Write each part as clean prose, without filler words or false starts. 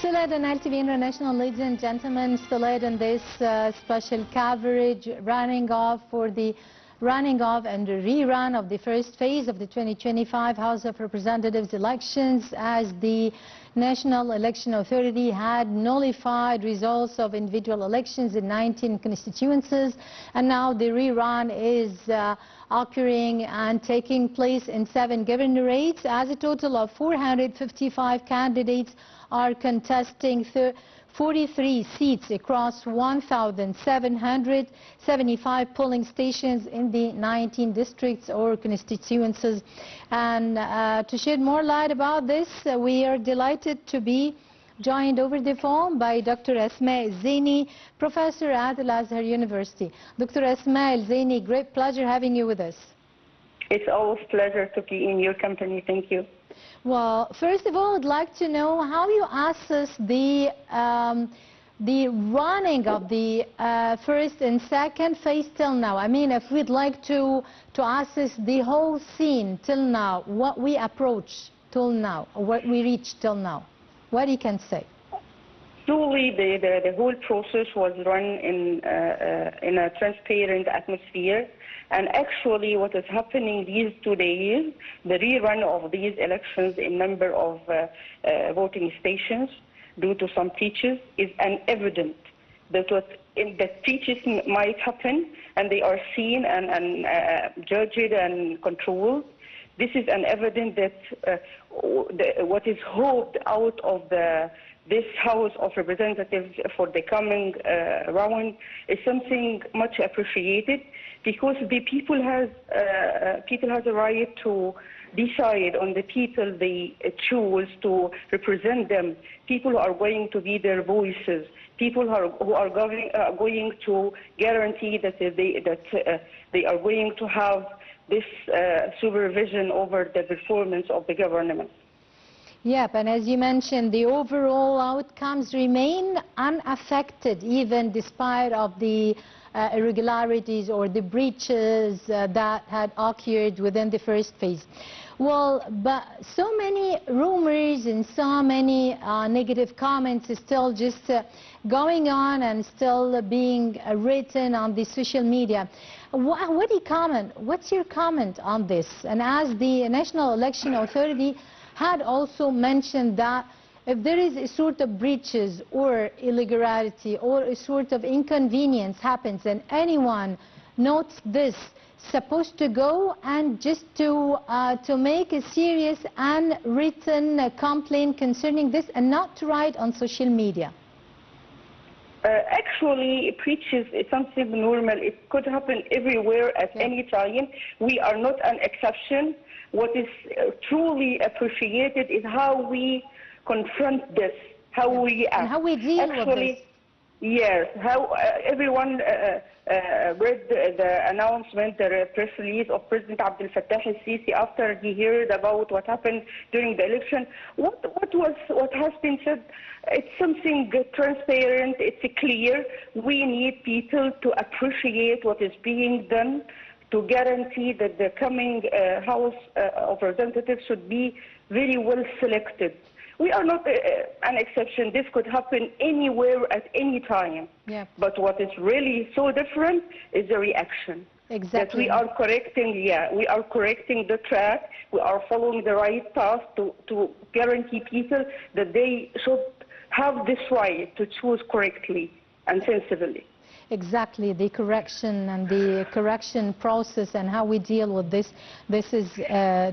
Still at Nile TV International, ladies and gentlemen, still at in this special coverage running off and the rerun of the first phase of the 2025 House of Representatives elections, as the National Election Authority had nullified results of individual elections in 19 constituencies, and now the rerun is occurring and taking place in 7 governorates, as a total of 455 candidates are contesting 43 seats across 1,775 polling stations in the 19 districts or constituencies. And to shed more light about this, we are delighted to be joined over the phone by Dr. Asmaa Zeiny, professor at Al-Azhar University. Dr. Asmaa Zeiny, great pleasure having you with us. It's always a pleasure to be in your company. Thank you. Well, first of all, I'd like to know how you assess the running of the first and second phase till now. I mean, if we'd like to assess the whole scene till now, what we approach till now, or what we reached till now, what you can say? Truly, the whole process was run in a transparent atmosphere. And actually, what is happening these 2 days, the rerun of these elections in number of voting stations due to some breaches, is an evidence that breaches might happen, and they are seen and judged and controlled. This is an evidence that what is hoped out of this House of Representatives for the coming round is something much appreciated, because the people has a right to decide on the people they choose to represent them. People who are going to be their voices. People who are going to guarantee that they are going to have this supervision over the performance of the government. Yep, and as you mentioned, the overall outcomes remain unaffected, even despite of the irregularities or the breaches that had occurred within the first phase. Well, but so many rumors and so many negative comments is still just going on and still being written on the social media. What do you comment? What's your comment on this? And as the National Election Authority had also mentioned that if there is a sort of breaches or illegality or a sort of inconvenience happens and anyone notes this, supposed to go and just to make a serious and written complaint concerning this and not to write on social media. Actually, breaches is something normal. It could happen everywhere at any time. We are not an exception. What is truly appreciated is how we confront this, how we act. And how we deal with this. Yes, how everyone read the announcement, the press release of President Abdel Fattah al-Sisi after he heard about what happened during the election. What has been said, it's something transparent, it's clear. We need people to appreciate what is being done to guarantee that the coming House of Representatives should be very well selected. We are not an exception. This could happen anywhere at any time. Yeah. But what is really so different is the reaction. Exactly. That we are correcting, we are correcting the track. We are following the right path to guarantee people that they should have this right to choose correctly and sensibly. Exactly, the correction and the correction process and how we deal with this is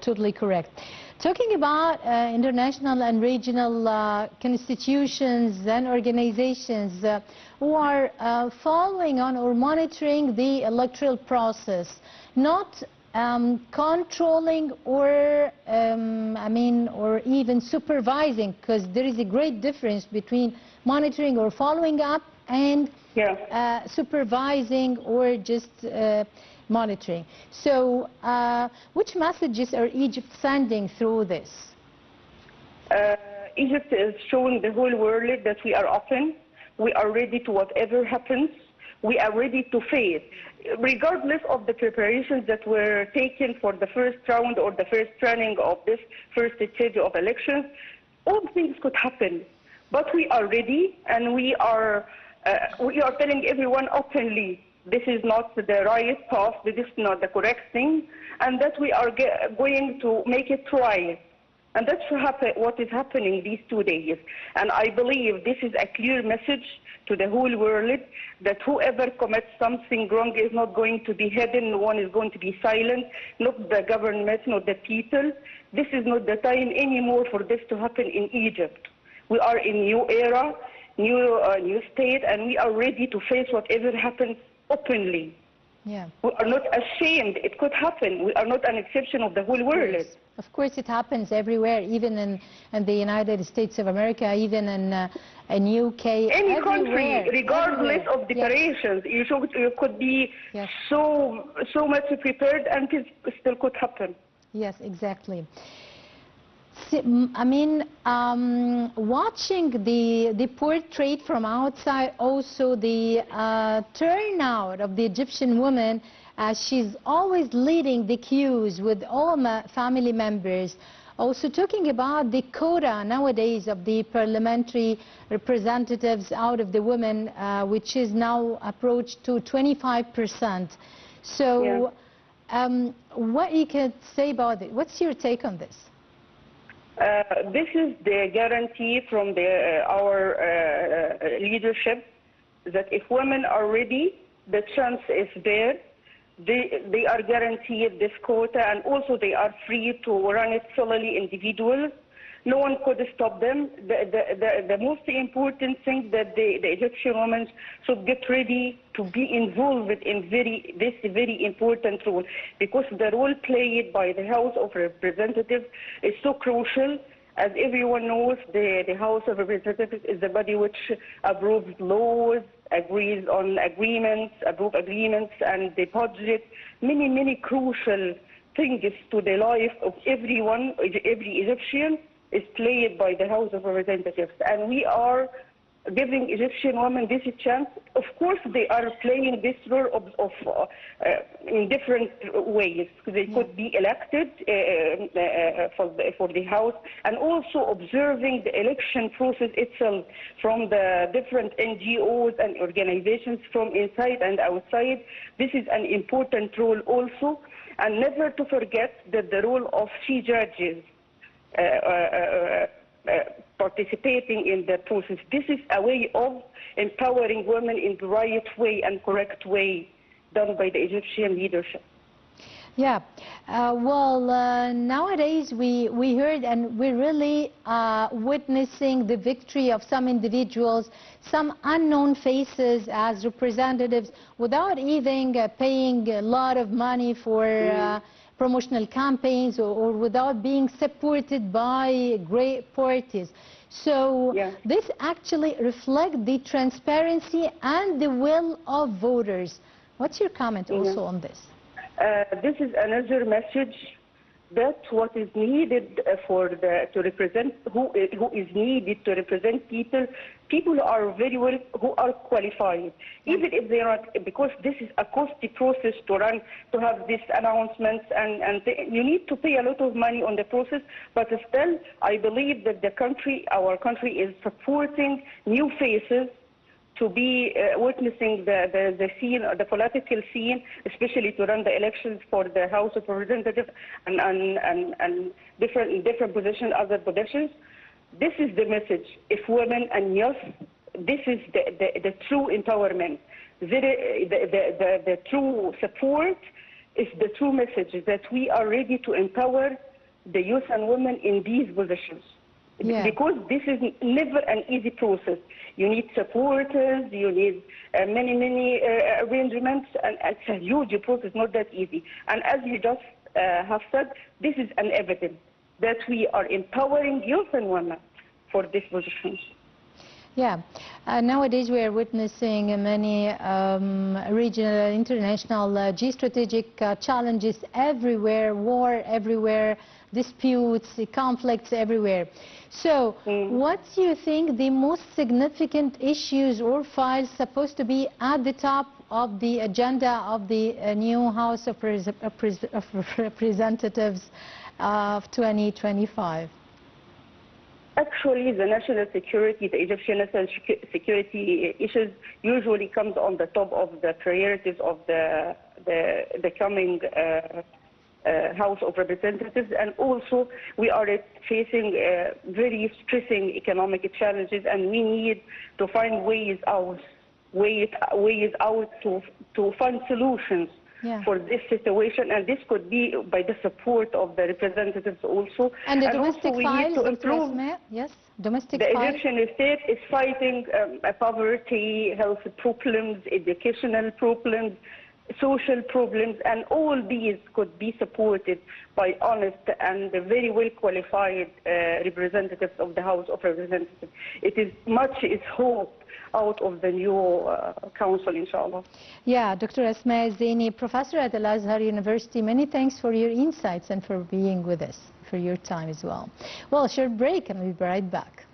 totally correct. Talking about international and regional constitutions and organizations who are following on or monitoring the electoral process, not controlling or or even supervising, because there is a great difference between monitoring or following up and supervising or just monitoring. So which messages are Egypt sending through this? Egypt is showing the whole world that we are open, we are ready to whatever happens, we are ready to face. Regardless of the preparations that were taken for the first round or the first running of this first stage of elections, all things could happen. But we are ready, and we are telling everyone openly, this is not the right path, this is not the correct thing, and that we are going to make it right. And that's what is happening these 2 days. And I believe this is a clear message to the whole world that whoever commits something wrong is not going to be hidden, no one is going to be silent, not the government, not the people. This is not the time anymore for this to happen in Egypt. We are in new era, new state, and we are ready to face whatever happens openly. Yeah. We are not ashamed. It could happen. We are not an exception of the whole world. Yes. Of course, it happens everywhere, even in the United States of America, even in UK. Any country, regardless of declarations, yes. you could be yes. so much prepared, and it still could happen. Yes, exactly. I mean, watching the portrait from outside, also the turnout of the Egyptian woman, she's always leading the queues with all family members. Also talking about the quota nowadays of the parliamentary representatives out of the women, which is now approached to 25%. So what you can say about it? What's your take on this? This is the guarantee from our leadership that if women are ready, the chance is there. They are guaranteed this quota, and also they are free to run it solely individuals. No one could stop them. The most important thing that the Egyptian women should get ready to be involved in this very important role, because the role played by the House of Representatives is so crucial. As everyone knows, the House of Representatives is the body which approves laws, agrees on agreements, approves agreements, and the budget, many crucial things to the life of everyone, every Egyptian, is played by the House of Representatives. And we are giving Egyptian women this chance. Of course, they are playing this role in different ways. They could be elected for the House, and also observing the election process itself from the different NGOs and organizations from inside and outside. This is an important role also. And never to forget that the role of she judges participating in the process. This is a way of empowering women in the right way and correct way done by the Egyptian leadership. Yeah, nowadays we heard, and we're really witnessing the victory of some individuals, some unknown faces as representatives, without even paying a lot of money for promotional campaigns, or without being supported by great parties. So this actually reflects the transparency and the will of voters. What's your comment also on this? This is another message that what is needed to represent who is needed to represent people who are who are qualified, even if they are not, because this is a costly process to run, to have these announcements, and you need to pay a lot of money on the process. But still, I believe that our country is supporting new faces to be witnessing the scene, the political scene, especially to run the elections for the House of Representatives and different positions, other positions. This is the message. If women and youth, this is the true empowerment. The true support is the true message that we are ready to empower the youth and women in these positions. Because this is never an easy process. You need supporters, you need many arrangements, and it's a huge process, not that easy. And as you just have said, this is an evidence that we are empowering youth and women for these positions. Yeah, nowadays we are witnessing many regional and international geostrategic challenges everywhere, war everywhere, disputes, conflicts everywhere. So what do you think the most significant issues or files supposed to be at the top of the agenda of the new House of Representatives of 2025? Actually, the national security, the Egyptian national security issues usually comes on the top of the priorities of the coming House of Representatives, and also we are facing very stressing economic challenges, and we need to find ways out to find solutions for this situation, and this could be by the support of the representatives also. And the domestic also files, we need to improve. Yes, domestic The files. Egyptian state is fighting poverty, health problems, educational problems, social problems, and all these could be supported by honest and very well qualified representatives of the House of Representatives. It is much is hope out of the new council, inshallah. Yeah, Dr. Asmaa Zeiny, professor at Al-Azhar University, many thanks for your insights and for being with us, for your time as well. Well, short break and we'll be right back.